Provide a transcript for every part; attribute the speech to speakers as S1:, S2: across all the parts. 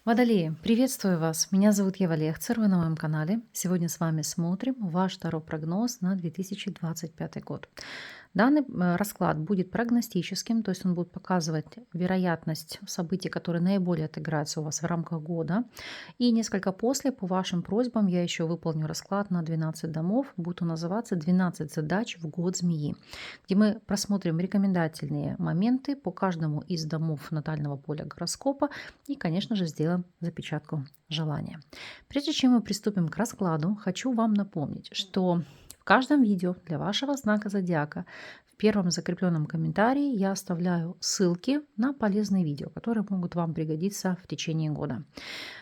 S1: Водолеи, приветствую вас! Меня зовут Ева Лехцер, вы на моем канале. Сегодня с вами смотрим ваш таро-прогноз на 2025 год. Данный расклад будет прогностическим, то есть он будет показывать вероятность событий, которые наиболее отыграются у вас в рамках года. И несколько после, по вашим просьбам, я еще выполню расклад на 12 домов. Будет он называться «12 задач в год змеи», где мы просмотрим рекомендательные моменты по каждому из домов натального поля гороскопа и, конечно же, сделаем запечатку желания. Прежде чем мы приступим к раскладу, хочу вам напомнить, что в каждом видео для вашего знака зодиака в первом закрепленном комментарии я оставляю ссылки на полезные видео, которые могут вам пригодиться в течение года.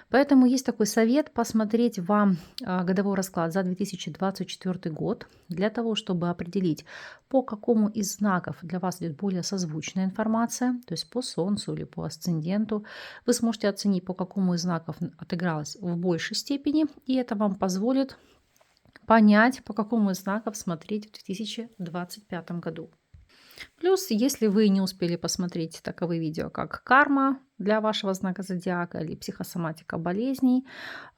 S1: Поэтому есть такой совет посмотреть вам годовой расклад за 2024 год для того, чтобы определить, по какому из знаков для вас идет более созвучная информация, то есть по Солнцу или по асценденту. Вы сможете оценить, по какому из знаков отыгралось в большей степени, и это вам позволит понять, по какому из знаков смотреть в 2025 году. Плюс, если вы не успели посмотреть таковые видео, как карма для вашего знака зодиака или психосоматика болезней,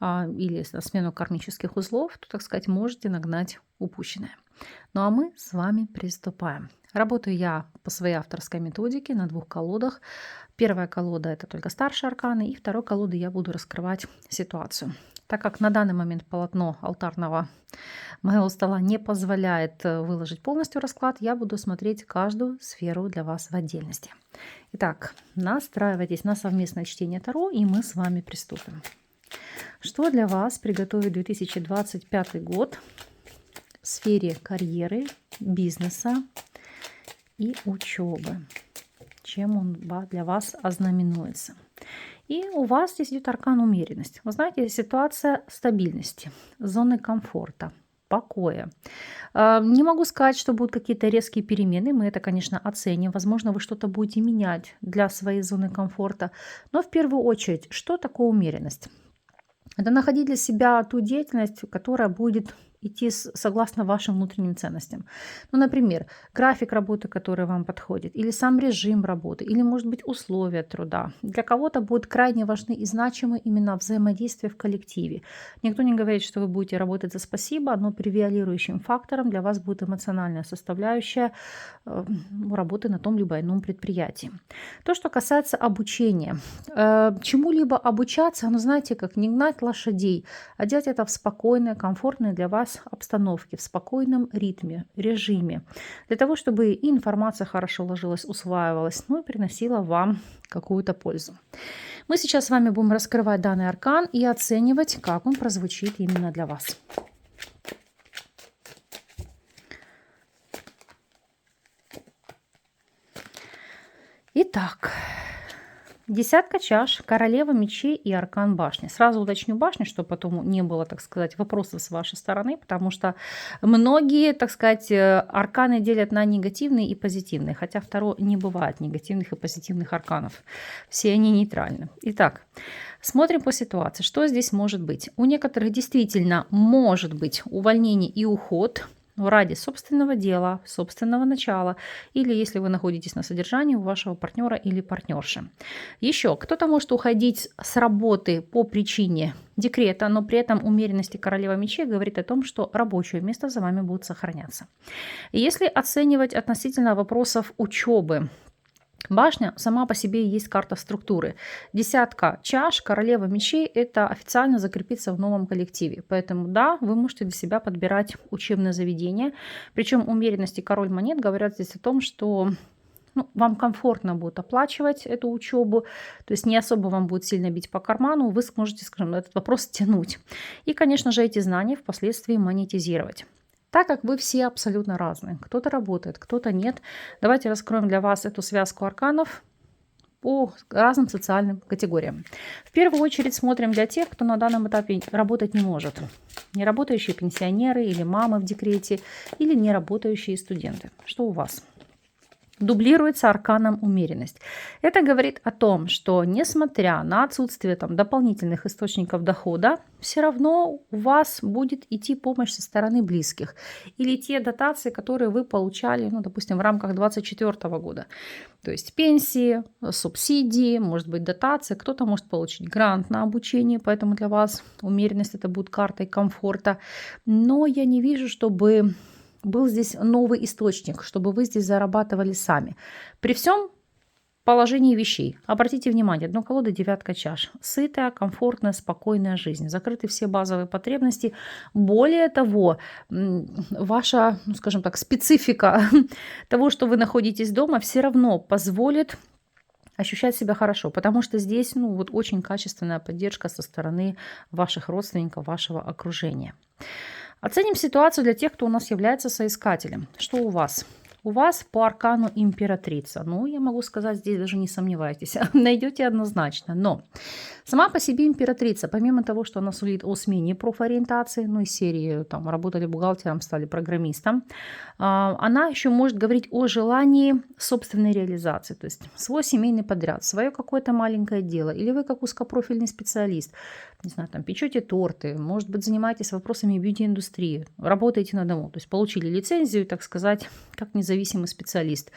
S1: или на смену кармических узлов, то, так сказать, можете нагнать упущенное. Ну а мы с вами приступаем. Работаю я по своей авторской методике на двух колодах. Первая колода — это только старшие арканы, и второй колодой я буду раскрывать ситуацию. Так как на данный момент полотно алтарного моего стола не позволяет выложить полностью расклад, я буду смотреть каждую сферу для вас в отдельности. Итак, настраивайтесь на совместное чтение Таро, и мы с вами приступим. Что для вас приготовит 2025 год в сфере карьеры, бизнеса и учебы? Чем он для вас ознаменуется? И у вас здесь идет аркан умеренность. Вы знаете, ситуация стабильности, зоны комфорта, покоя. Не могу сказать, что будут какие-то резкие перемены. Мы это, конечно, оценим. Возможно, вы что-то будете менять для своей зоны комфорта. Но в первую очередь, что такое умеренность? Это находить для себя ту деятельность, которая будет идти согласно вашим внутренним ценностям. Ну, например, график работы, который вам подходит, или сам режим работы, или, может быть, условия труда. Для кого-то будут крайне важны и значимы именно взаимодействие в коллективе. Никто не говорит, что вы будете работать за спасибо, но превалирующим фактором для вас будет эмоциональная составляющая работы на том либо ином предприятии. То, что касается обучения. Чему-либо обучаться, ну, знаете, как не гнать лошадей, а делать это в спокойной, комфортной для вас обстановке, в спокойном ритме, режиме, для того, чтобы и информация хорошо ложилась, усваивалась, ну и приносила вам какую-то пользу. Мы сейчас с вами будем раскрывать данный аркан и оценивать, как он прозвучит именно для вас. Итак, десятка чаш, королева мечей и аркан башни. Сразу уточню башню, чтобы потом не было, так сказать, вопросов с вашей стороны, потому что многие, так сказать, арканы делят на негативные и позитивные, хотя второе не бывает негативных и позитивных арканов. Все они нейтральны. Итак, смотрим по ситуации, что здесь может быть. У некоторых действительно может быть увольнение и уход ради собственного дела, собственного начала, или если вы находитесь на содержании у вашего партнера или партнерши. Еще кто-то может уходить с работы по причине декрета, но при этом умеренности королева мечей говорит о том, что рабочее место за вами будет сохраняться. Если оценивать относительно вопросов учебы, башня сама по себе есть карта структуры. Десятка чаш, королева мечей — это официально закрепиться в новом коллективе. Поэтому да, вы можете для себя подбирать учебное заведение. Причем умеренность и король монет говорят здесь о том, что вам комфортно будет оплачивать эту учебу, то есть не особо вам будет сильно бить по карману, вы сможете, скажем, этот вопрос тянуть. И, конечно же, эти знания впоследствии монетизировать. Так как вы все абсолютно разные. Кто-то работает, кто-то нет. Давайте раскроем для вас эту связку арканов по разным социальным категориям. В первую очередь смотрим для тех, кто на данном этапе работать не может. Неработающие пенсионеры или мамы в декрете, или неработающие студенты. Что у вас? дублируется арканом умеренность. Это говорит о том, что несмотря на отсутствие там дополнительных источников дохода, все равно у вас будет идти помощь со стороны близких. Или те дотации, которые вы получали, ну, допустим, в рамках 2024 года. То есть пенсии, субсидии, может быть дотация, кто-то может получить грант на обучение, поэтому для вас умеренность это будет картой комфорта. Но я не вижу, чтобы был здесь новый источник, чтобы вы здесь зарабатывали сами. При всем положении вещей. Обратите внимание, дно колоды 9 чаш. Сытая, комфортная, спокойная жизнь. Закрыты все базовые потребности. Более того, ваша, ну, скажем так, специфика того, что вы находитесь дома, все равно позволит ощущать себя хорошо, потому что здесь, ну, вот очень качественная поддержка со стороны ваших родственников, вашего окружения. Оценим ситуацию для тех, кто у нас является соискателем. Что у вас? У вас по аркану императрица. Ну, я могу сказать, здесь даже не сомневайтесь. Найдете однозначно. Но сама по себе императрица, помимо того, что она сулит о смене профориентации, ну, из серии там работали бухгалтером, стали программистом, она еще может говорить о желании собственной реализации. То есть свой семейный подряд, свое какое-то маленькое дело. Или вы как узкопрофильный специалист, не знаю, там печете торты, может быть, занимаетесь вопросами бьюти-индустрии, работаете на дому. То есть получили лицензию, так сказать, как независимый специалист.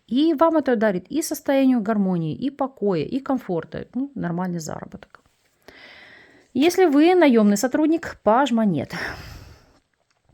S1: И вам это дарит и состоянию гармонии, и покоя, и комфорта. Ну, нормальный заработок. Если вы наемный сотрудник, паж монет.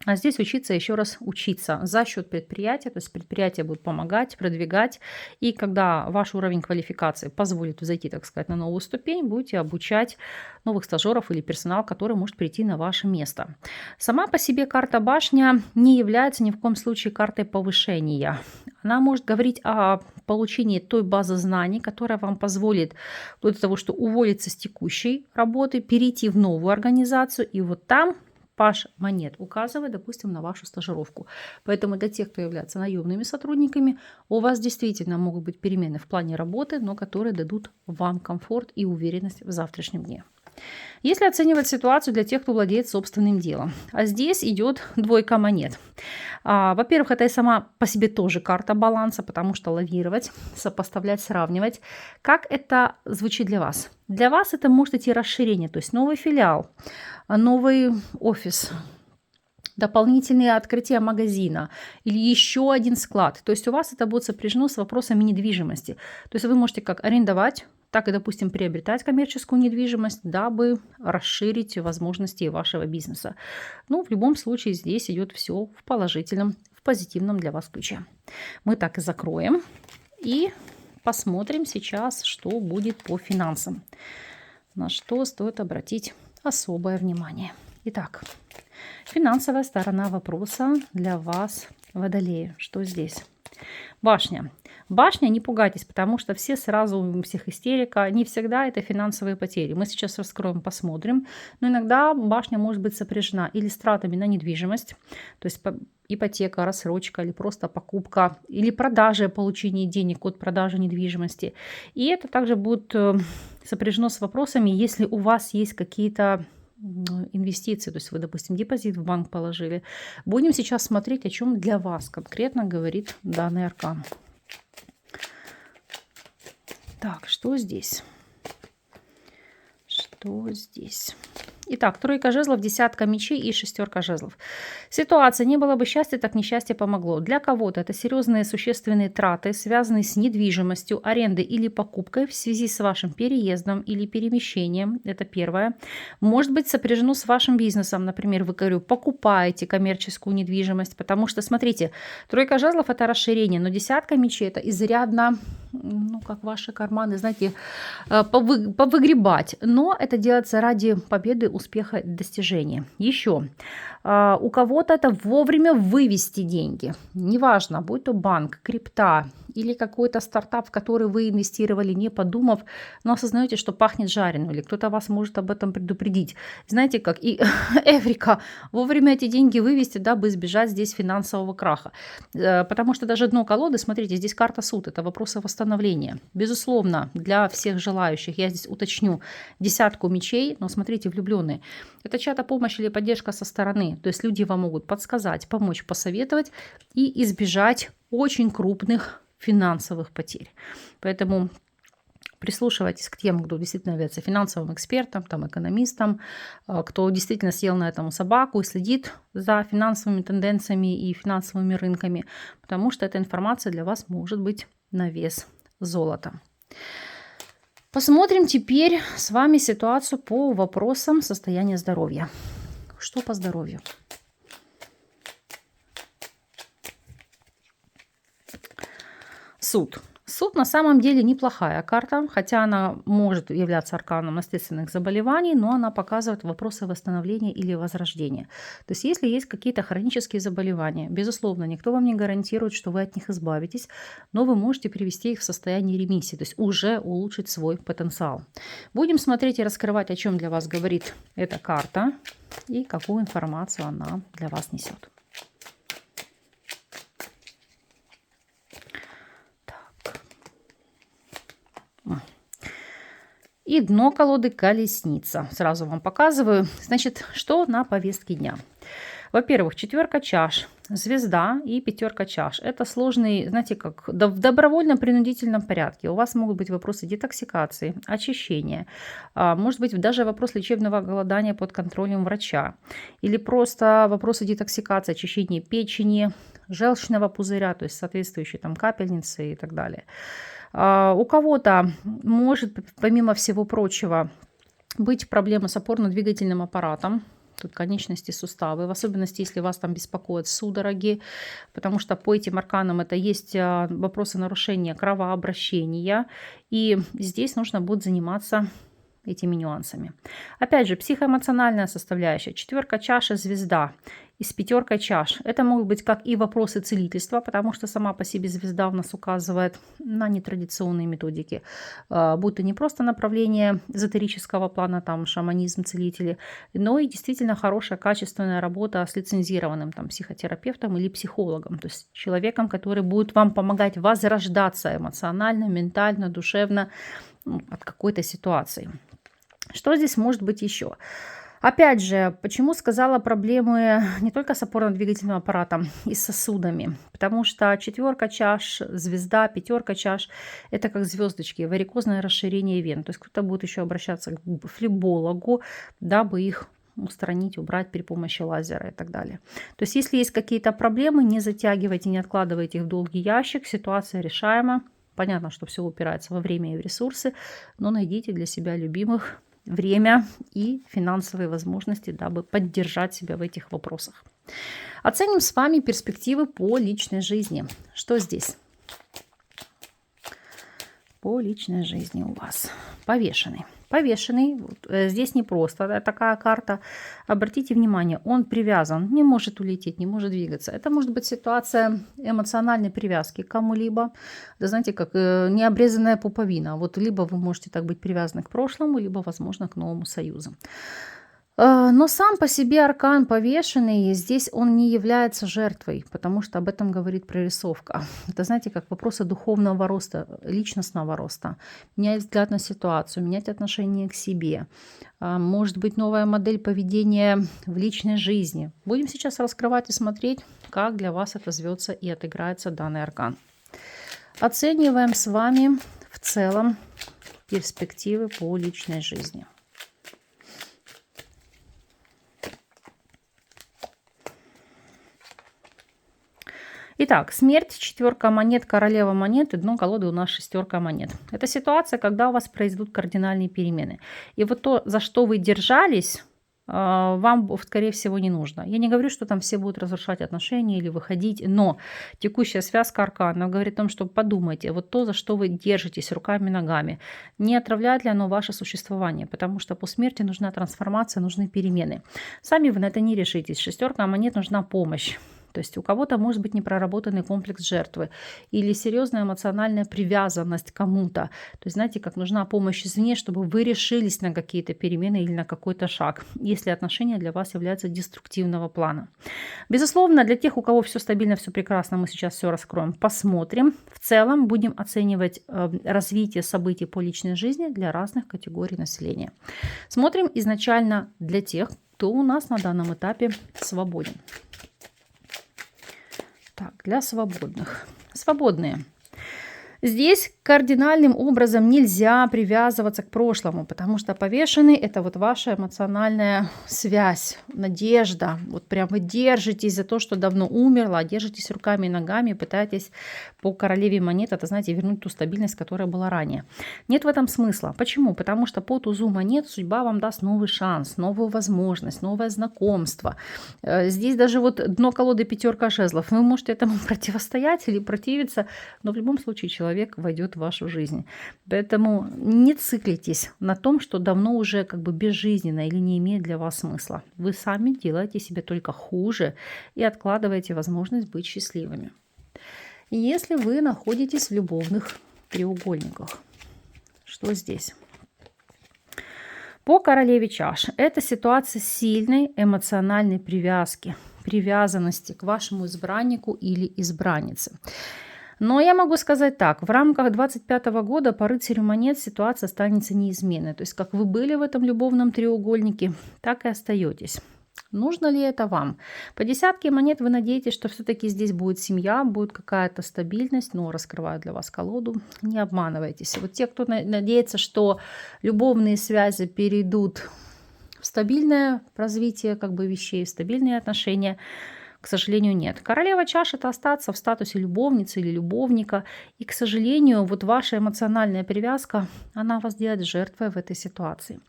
S1: А здесь учиться, еще раз учиться за счет предприятия, то есть предприятие будет помогать, продвигать, и когда ваш уровень квалификации позволит взойти, так сказать, на новую ступень, будете обучать новых стажеров или персонал, который может прийти на ваше место. Сама по себе карта башня не является ни в коем случае картой повышения. Она может говорить о получении той базы знаний, которая вам позволит вплоть до того, что уволиться с текущей работы, перейти в новую организацию, и вот там паж монет указывает, допустим, на вашу стажировку. Поэтому для тех, кто является наемными сотрудниками, у вас действительно могут быть перемены в плане работы, но которые дадут вам комфорт и уверенность в завтрашнем дне. Если оценивать ситуацию для тех, кто владеет собственным делом. А здесь идет двойка монет. Во-первых, это и сама по себе тоже карта баланса, потому что лавировать, сопоставлять, сравнивать. Как это звучит для вас? Для вас это может идти расширение, то есть новый филиал, новый офис, дополнительные открытия магазина или еще один склад. То есть у вас это будет сопряжено с вопросами недвижимости. То есть вы можете как арендовать, так и, допустим, приобретать коммерческую недвижимость, дабы расширить возможности вашего бизнеса. Ну, в любом случае здесь идет все в положительном, в позитивном для вас ключе. Мы так и закроем и посмотрим сейчас, что будет по финансам. На что стоит обратить особое внимание. Итак, финансовая сторона вопроса для вас, водолеи. Что здесь? Башня. Башня, не пугайтесь, потому что все сразу, у всех истерика, не всегда это финансовые потери. Мы сейчас раскроем, посмотрим. Но иногда башня может быть сопряжена или с тратами на недвижимость, то есть ипотека, рассрочка или просто покупка, или продажа, получение денег от продажи недвижимости. И это также будет сопряжено с вопросами, если у вас есть какие-то инвестиции, то есть вы, допустим, депозит в банк положили. Будем сейчас смотреть, о чем для вас конкретно говорит данный аркан. Так, что здесь? Что здесь? Итак, тройка жезлов, десятка мечей и шестерка жезлов. Ситуация: не было бы счастья, так несчастье помогло. Для кого-то это серьезные существенные траты, связанные с недвижимостью, арендой или покупкой в связи с вашим переездом или перемещением. Это первое. Может быть сопряжено с вашим бизнесом. Например, вы, говорю, покупаете коммерческую недвижимость, потому что, смотрите, тройка жезлов – это расширение, но десятка мечей – это изрядно, ну, как ваши карманы, знаете, повыгребать. Но это делается ради победы, успеха, достижения. Еще у кого-то это вовремя вывести деньги. Неважно, будь то банк, крипта или какой-то стартап, в который вы инвестировали, не подумав, но осознаете, что пахнет жареным, или кто-то вас может об этом предупредить. Знаете, как и Эврика, вовремя эти деньги вывести, дабы избежать здесь финансового краха. Потому что даже дно колоды, смотрите, здесь карта суд, это вопросы восстановления. Безусловно, для всех желающих, я здесь уточню, десятку мечей, но смотрите, влюбленные. Это чья-то помощь или поддержка со стороны. То есть люди вам могут подсказать, помочь, посоветовать и избежать очень крупных финансовых потерь. Поэтому прислушивайтесь к тем, кто действительно является финансовым экспертом, там, экономистом, кто действительно съел на этом собаку и следит за финансовыми тенденциями и финансовыми рынками, потому что эта информация для вас может быть на вес золота. Посмотрим теперь с вами ситуацию по вопросам состояния здоровья. Что по здоровью? Суд. Суд на самом деле неплохая карта, хотя она может являться арканом наследственных заболеваний, но она показывает вопросы восстановления или возрождения. То есть если есть какие-то хронические заболевания, безусловно, никто вам не гарантирует, что вы от них избавитесь, но вы можете привести их в состояние ремиссии, то есть уже улучшить свой потенциал. Будем смотреть и раскрывать, о чем для вас говорит эта карта и какую информацию она для вас несет. И дно колоды колесница. Сразу вам показываю. Значит, что на повестке дня? Во-первых, 4 чаш, звезда и 5 чаш. Это сложный, знаете, как в добровольно-принудительном порядке. У вас могут быть вопросы детоксикации, очищения. Может быть, даже вопрос лечебного голодания под контролем врача. Или просто вопросы детоксикации, очищения печени, желчного пузыря, то есть соответствующие там капельницы и так далее. У кого-то может, помимо всего прочего, быть проблема с опорно-двигательным аппаратом. Тут конечности, суставы, в особенности, если вас там беспокоят судороги, потому что по этим арканам это есть вопросы нарушения кровообращения. И здесь нужно будет заниматься этими нюансами. Опять же, психоэмоциональная составляющая. 4 чаша, звезда. И с 5 чаш. Это могут быть как и вопросы целительства, потому что сама по себе звезда у нас указывает на нетрадиционные методики. Будь то не просто направление эзотерического плана, там шаманизм, целители, но и действительно хорошая, качественная работа с лицензированным там психотерапевтом или психологом. То есть человеком, который будет вам помогать возрождаться эмоционально, ментально, душевно от какой-то ситуации. Что здесь может быть еще? Опять же, почему сказала проблемы не только с опорно-двигательным аппаратом и с сосудами? Потому что 4 чаш, звезда, 5 чаш – это как звездочки, варикозное расширение вен. То есть кто-то будет еще обращаться к флебологу, дабы их устранить, убрать при помощи лазера и так далее. То есть если есть какие-то проблемы, не затягивайте, не откладывайте их в долгий ящик, ситуация решаема. Понятно, что все упирается во время и в ресурсы, но найдите для себя любимых время и финансовые возможности, дабы поддержать себя в этих вопросах. Оценим с вами перспективы по личной жизни. Что здесь? По личной жизни у вас. Повешенный. Повешенный. Здесь не просто такая карта. Обратите внимание, он привязан, не может улететь, не может двигаться. Это может быть ситуация эмоциональной привязки к кому-либо. Да, знаете, как необрезанная пуповина. Вот либо вы можете так быть привязаны к прошлому, либо, возможно, к новому союзу. Но сам по себе аркан повешенный, здесь он не является жертвой, потому что об этом говорит прорисовка. Это, знаете, как вопросы духовного роста, личностного роста. Менять взгляд на ситуацию, менять отношение к себе. Может быть, новая модель поведения в личной жизни. Будем сейчас раскрывать и смотреть, как для вас отозвется и отыграется данный аркан. Оцениваем с вами в целом перспективы по личной жизни. Итак, смерть, 4 монет, королева монет и дно колоды у нас 6 монет. Это ситуация, когда у вас произойдут кардинальные перемены. И вот то, за что вы держались, вам, скорее всего, не нужно. Я не говорю, что там все будут разрушать отношения или выходить, но текущая связка аркана говорит о том, что подумайте, вот то, за что вы держитесь руками и ногами, не отравляет ли оно ваше существование, потому что по смерти нужна трансформация, нужны перемены. Сами вы на это не решитесь. 6 монет нужна помощь. То есть у кого-то может быть непроработанный комплекс жертвы или серьезная эмоциональная привязанность к кому-то. То есть, знаете, как нужна помощь извне, чтобы вы решились на какие-то перемены или на какой-то шаг, если отношения для вас являются деструктивного плана. Безусловно, для тех, у кого все стабильно, все прекрасно, мы сейчас все раскроем, посмотрим. В целом будем оценивать развитие событий по личной жизни для разных категорий населения. Смотрим изначально для тех, кто у нас на данном этапе свободен. Так, для свободных. Свободные. Здесь кардинальным образом нельзя привязываться к прошлому, потому что повешенный — это вот ваша эмоциональная связь, надежда. Вот прям вы держитесь за то, что давно умерло, а держитесь руками и ногами, пытаетесь по королеве монет, это, знаете, вернуть ту стабильность, которая была ранее. Нет в этом смысла. Почему? Потому что по тузу монет судьба вам даст новый шанс, новую возможность, новое знакомство. Здесь даже вот дно колоды пятерка жезлов. Вы можете этому противостоять или противиться, но в любом случае человек войдет в вашу жизнь. Поэтому не циклитесь на том, что давно уже как бы безжизненно или не имеет для вас смысла. Вы сами делаете себе только хуже и откладываете возможность быть счастливыми. Если вы находитесь в любовных треугольниках, что здесь? По королеве чаш это ситуация сильной эмоциональной привязанности к вашему избраннику или избраннице. Но я могу сказать так, в рамках 2025 года по рыцарю монет ситуация останется неизменной. То есть как вы были в этом любовном треугольнике, так и остаетесь. Нужно ли это вам? По десятке монет вы надеетесь, что все-таки здесь будет семья, будет какая-то стабильность, но раскрываю для вас колоду. Не обманывайтесь. Вот те, кто надеется, что любовные связи перейдут в стабильное развитие как бы вещей, в стабильные отношения, к сожалению, нет. Королева чаш — это остаться в статусе любовницы или любовника. И, к сожалению, вот ваша эмоциональная привязка, она вас делает жертвой в этой ситуации.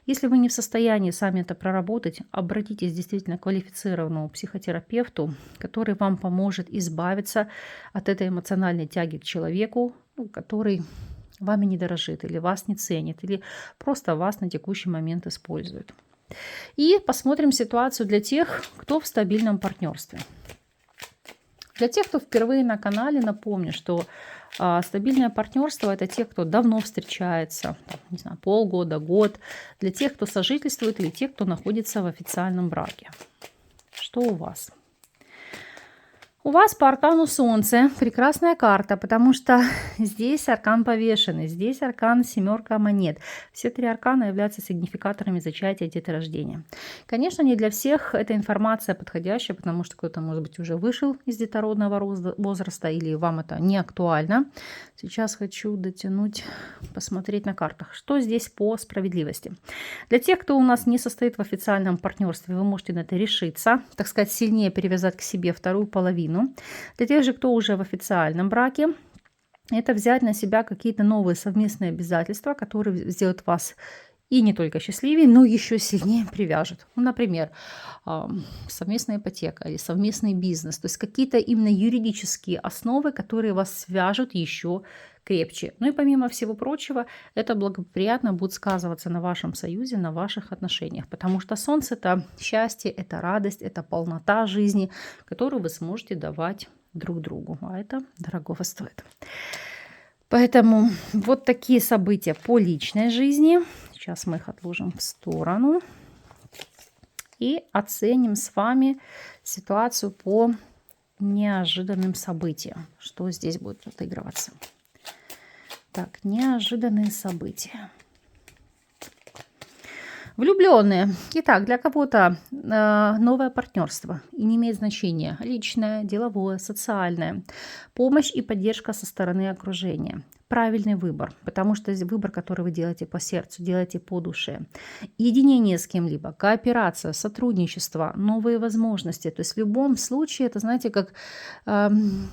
S1: Если вы не в состоянии сами это проработать, обратитесь действительно к квалифицированному психотерапевту, который вам поможет избавиться от этой эмоциональной тяги к человеку, который вами не дорожит, или вас не ценит, или просто вас на текущий момент использует. И посмотрим ситуацию для тех, кто в стабильном партнерстве. Для тех, кто впервые на канале, напомню, что стабильное партнерство — это те, кто давно встречается, не знаю, полгода, год. Для тех, кто сожительствует, или тех, кто находится в официальном браке. Что у вас? У вас по аркану Солнце прекрасная карта, потому что здесь аркан повешенный, здесь аркан семерка монет. Все три аркана являются сигнификаторами зачатия, деторождения. Конечно, не для всех эта информация подходящая, потому что кто-то, может быть, уже вышел из детородного возраста или вам это не актуально. Сейчас хочу дотянуть, посмотреть на картах, что здесь по справедливости. Для тех, кто у нас не состоит в официальном партнерстве, вы можете на это решиться, так сказать, сильнее привязать к себе вторую половину. Для тех же, кто уже в официальном браке, это взять на себя какие-то новые совместные обязательства, которые сделают вас и не только счастливее, но еще сильнее привяжут. Ну, например, совместная ипотека или совместный бизнес. То есть какие-то именно юридические основы, которые вас свяжут еще крепче. Ну и помимо всего прочего, это благоприятно будет сказываться на вашем союзе, на ваших отношениях. Потому что Солнце — это счастье, это радость, это полнота жизни, которую вы сможете давать друг другу. А это дорогого стоит. Поэтому вот такие события по личной жизни. Сейчас мы их отложим в сторону. И оценим с вами ситуацию по неожиданным событиям. Что здесь будет отыгрываться? Так, неожиданные события. Влюбленные. Итак, для кого-то новое партнерство. И не имеет значения личное, деловое, социальное. Помощь и поддержка со стороны окружения. Правильный выбор, потому что выбор, который вы делаете по сердцу, делаете по душе. Единение с кем-либо, кооперация, сотрудничество, новые возможности. То есть в любом случае это, знаете, как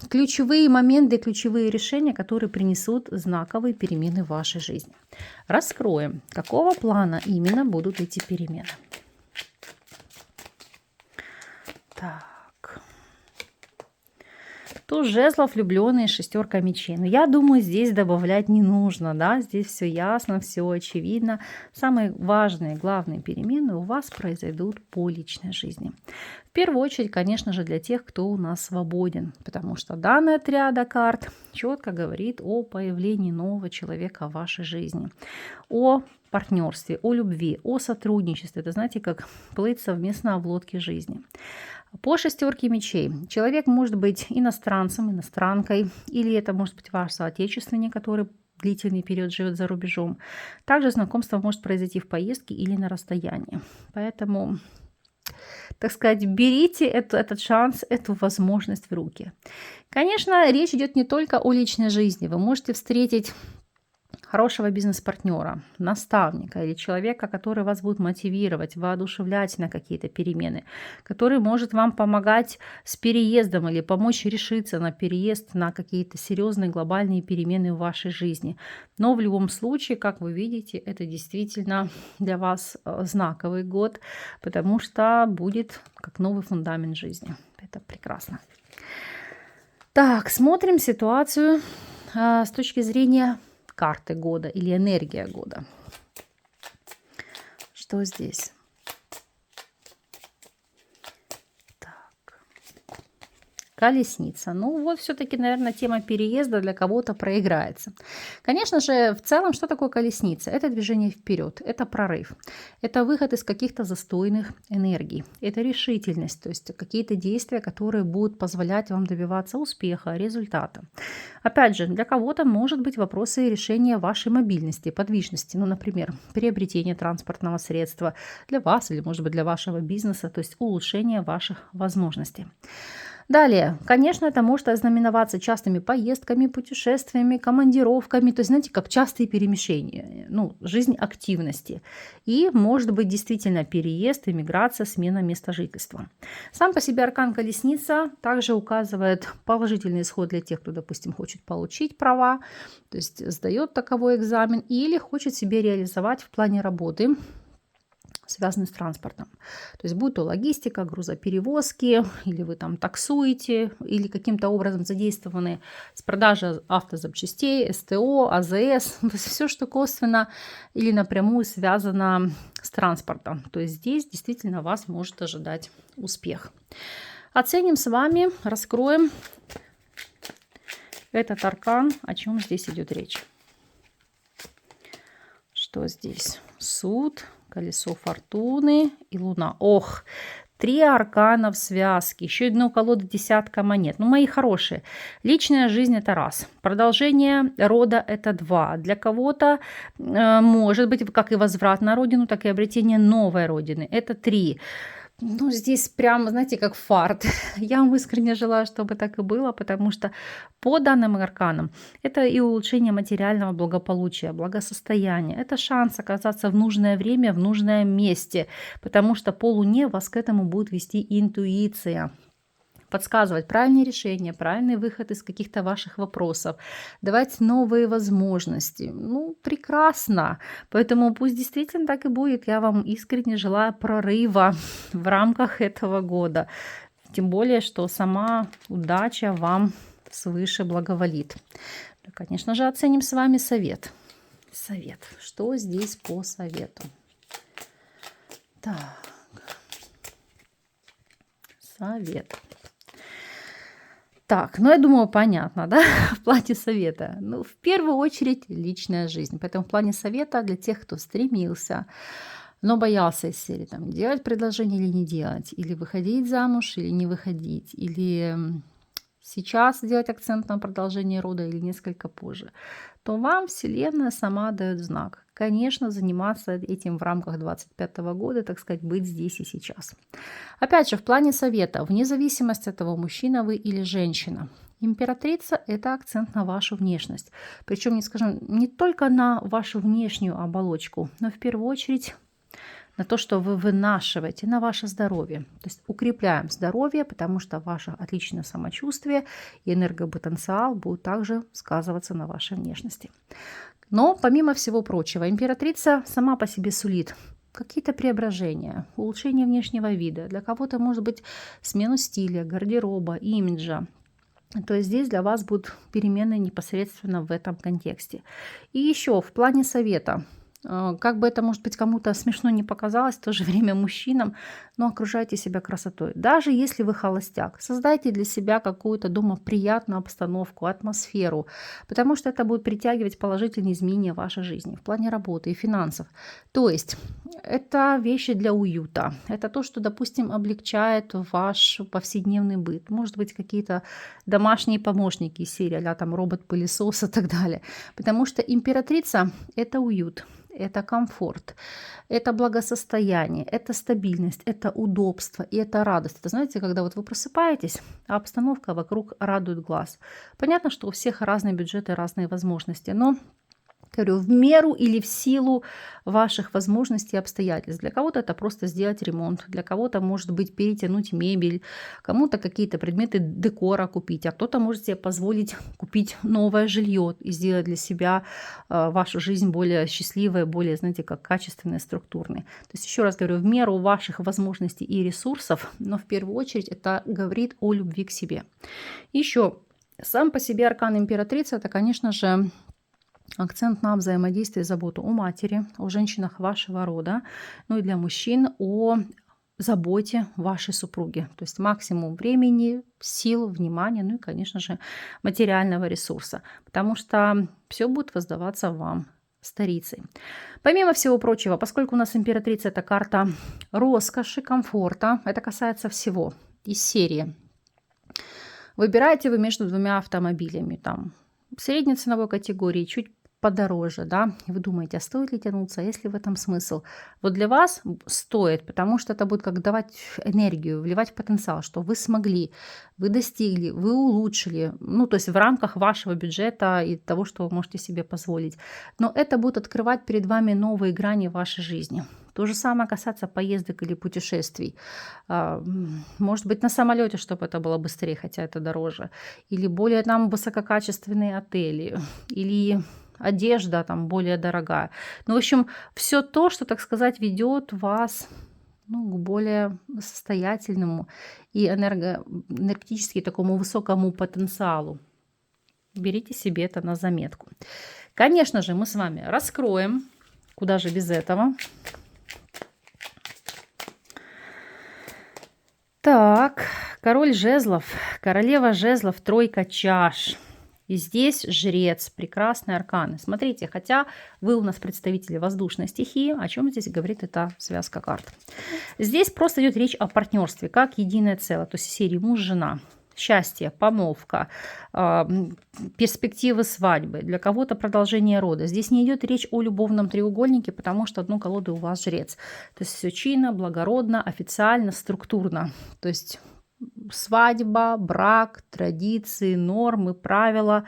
S1: ключевые моменты, ключевые решения, которые принесут знаковые перемены в вашей жизни. Раскроем, какого плана именно будут эти перемены. Так. Туз жезлов, влюбленные, шестерка мечей. Но я думаю, здесь добавлять не нужно, да, здесь все ясно, все очевидно. Самые важные, главные перемены у вас произойдут по личной жизни. В первую очередь, конечно же, для тех, кто у нас свободен, потому что данная триада карт четко говорит о появлении нового человека в вашей жизни, о партнерстве, о любви, о сотрудничестве. Это, знаете, как плыть совместно в лодке жизни. По шестерке мечей человек может быть иностранцем, иностранкой, или это может быть ваш соотечественник, который длительный период живет за рубежом. Также знакомство может произойти в поездке или на расстоянии. Поэтому так сказать, берите этот шанс, эту возможность в руки. Конечно, речь идет не только о личной жизни. Вы можете встретить хорошего бизнес-партнера, наставника или человека, который вас будет мотивировать, воодушевлять на какие-то перемены, который может вам помогать с переездом или помочь решиться на переезд, на какие-то серьезные глобальные перемены в вашей жизни. Но в любом случае, как вы видите, это действительно для вас знаковый год, потому что будет как новый фундамент жизни. Это прекрасно. Так, смотрим ситуацию с точки зрения карты года или энергия года. Что здесь? Так. Колесница. Ну вот все-таки, наверное, тема переезда для кого-то проиграется. Конечно же, в целом, что такое колесница? Это движение вперед, это прорыв, это выход из каких-то застойных энергий, это решительность, то есть какие-то действия, которые будут позволять вам добиваться успеха, результата. Опять же, для кого-то может быть вопросы решения вашей мобильности, подвижности, ну, например, приобретение транспортного средства для вас или, может быть, для вашего бизнеса, то есть улучшение ваших возможностей. Далее, конечно, это может ознаменоваться частыми поездками, путешествиями, командировками, то есть, знаете, как частые перемещения, ну, жизнь активности. И может быть действительно переезд, иммиграция, смена места жительства. Сам по себе аркан колесница также указывает положительный исход для тех, кто, допустим, хочет получить права, то есть сдает таковой экзамен или хочет себе реализовать в плане работы, связанный с транспортом. То есть будь то логистика, грузоперевозки, или вы там таксуете, или каким-то образом задействованы с продажей автозапчастей, СТО, АЗС, то есть все, что косвенно или напрямую связано с транспортом. То есть здесь действительно вас может ожидать успех. Оценим с вами, раскроем этот аркан, о чем здесь идет речь. Что здесь? Суд, колесо фортуны и луна. Ох, 3 аркана в связке, еще одна колода десятка монет. Ну, мои хорошие, личная жизнь – это раз. Продолжение рода – это 2. Для кого-то может быть как и возврат на родину, так и обретение новой родины – это 3. Ну, здесь прям, знаете, как фарт. Я вам искренне желаю, чтобы так и было, потому что по данным арканам это и улучшение материального благополучия, благосостояния. Это шанс оказаться в нужное время, в нужном месте, потому что по Луне вас к этому будет вести интуиция. Подсказывать правильные решения, правильный выход из каких-то ваших вопросов, давать новые возможности. Ну, прекрасно. Поэтому пусть действительно так и будет. Я вам искренне желаю прорыва в рамках этого года. Тем более, что сама удача вам свыше благоволит. Ну, конечно же, оценим с вами совет. Совет. Что здесь по совету? Так. Совет. Так, ну я думаю, понятно, да, в плане совета. Ну, в первую очередь, личная жизнь. Поэтому в плане совета для тех, кто стремился, но боялся из серии, там, делать предложение или не делать, или выходить замуж, или не выходить, или сейчас делать акцент на продолжение рода или несколько позже, то вам Вселенная сама дает знак. Конечно, заниматься этим в рамках 2025 года, так сказать, быть здесь и сейчас. Опять же, в плане совета, вне зависимости от того, мужчина вы или женщина, императрица – это акцент на вашу внешность. Причем, скажем, не только на вашу внешнюю оболочку, но в первую очередь на то, что вы вынашиваете, на ваше здоровье. То есть укрепляем здоровье, потому что ваше отличное самочувствие и энергопотенциал будут также сказываться на вашей внешности. Но помимо всего прочего, императрица сама по себе сулит какие-то преображения, улучшение внешнего вида. Для кого-то может быть смену стиля, гардероба, имиджа. То есть здесь для вас будут перемены непосредственно в этом контексте. И еще в плане совета. Как бы это, может быть, кому-то смешно не показалось, в то же время мужчинам, но окружайте себя красотой. Даже если вы холостяк, создайте для себя какую-то дома приятную обстановку, атмосферу, потому что это будет притягивать положительные изменения в вашей жизни в плане работы и финансов. То есть это вещи для уюта. Это то, что, допустим, облегчает ваш повседневный быт. Может быть, какие-то домашние помощники из серии, а-ля там робот-пылесос и так далее. Потому что императрица – это уют. это комфорт, это благосостояние, это стабильность, это удобство и это радость. Это знаете, когда вот вы просыпаетесь, а обстановка вокруг радует глаз. Понятно, что у всех разные бюджеты, разные возможности, но говорю, в меру или в силу ваших возможностей и обстоятельств. Для кого-то это просто сделать ремонт, для кого-то, может быть, перетянуть мебель, кому-то какие-то предметы декора купить, а кто-то может себе позволить купить новое жилье и сделать для себя вашу жизнь более счастливой, более, знаете, как качественной, структурной. То есть, еще раз говорю, в меру ваших возможностей и ресурсов, но в первую очередь это говорит о любви к себе. Еще сам по себе аркан императрицы, это, конечно же, акцент на взаимодействие и заботу о матери, о женщинах вашего рода, ну и для мужчин о заботе вашей супруги. То есть максимум времени, сил, внимания, ну и, конечно же, материального ресурса. Потому что все будет воздаваться вам, старицей. Помимо всего прочего, поскольку у нас императрица – это карта роскоши, комфорта, это касается всего из серии. Выбираете вы между двумя автомобилями, там, средней ценовой категории, чуть подороже, да, и вы думаете, а стоит ли тянуться, есть ли в этом смысл? Вот для вас стоит, потому что это будет как давать энергию, вливать в потенциал, что вы смогли, вы достигли, вы улучшили, ну, то есть в рамках вашего бюджета и того, что вы можете себе позволить. Но это будет открывать перед вами новые грани вашей жизни. То же самое касается поездок или путешествий. Может быть, на самолете, чтобы это было быстрее, хотя это дороже. Или более там высококачественные отели. Или одежда там более дорогая. Ну, в общем, все то, что, так сказать, ведет вас, ну, к более состоятельному и энергетически такому высокому потенциалу. Берите себе это на заметку. Конечно же, мы с вами раскроем, куда же без этого. Так, король жезлов, королева жезлов, тройка чаш. И здесь жрец, прекрасные арканы. Смотрите, хотя вы у нас представители воздушной стихии, о чем здесь говорит эта связка карт? Здесь просто идет речь о партнерстве, как единое целое, то есть серии муж-жена. Счастье, помолвка, перспективы свадьбы, для кого-то продолжение рода. Здесь не идет речь о любовном треугольнике, потому что одну колоду у вас жрец. То есть все чинно, благородно, официально, структурно. То есть свадьба, брак, традиции, нормы, правила,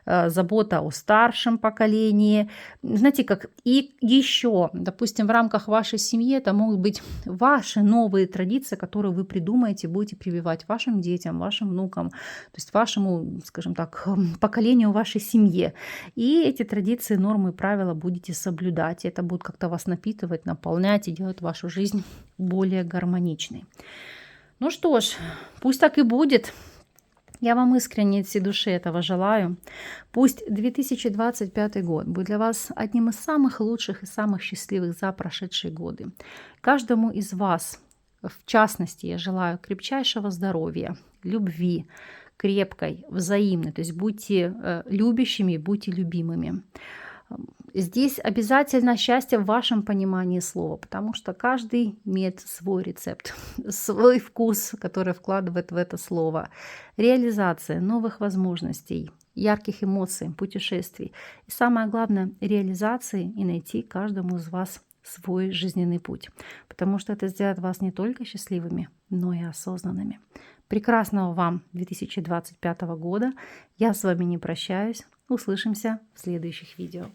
S1: забота о старшем поколении. Знаете, как и еще, допустим, в рамках вашей семьи это могут быть ваши новые традиции, которые вы придумаете, будете прививать вашим детям, вашим внукам, то есть вашему, скажем так, поколению, вашей семье. И эти традиции, нормы, правила будете соблюдать. И это будет как-то вас напитывать, наполнять и делать вашу жизнь более гармоничной. Ну что ж, пусть так и будет. Я вам искренне от всей души этого желаю. Пусть 2025 год будет для вас одним из самых лучших и самых счастливых за прошедшие годы. Каждому из вас, в частности, я желаю крепчайшего здоровья, любви, крепкой, взаимной. То есть будьте любящими, будьте любимыми. Здесь обязательно счастье в вашем понимании слова, потому что каждый имеет свой рецепт, свой вкус, который вкладывает в это слово. Реализация новых возможностей, ярких эмоций, путешествий. И самое главное, реализации и найти каждому из вас свой жизненный путь, потому что это сделает вас не только счастливыми, но и осознанными. Прекрасного вам 2025 года. Я с вами не прощаюсь. Услышимся в следующих видео.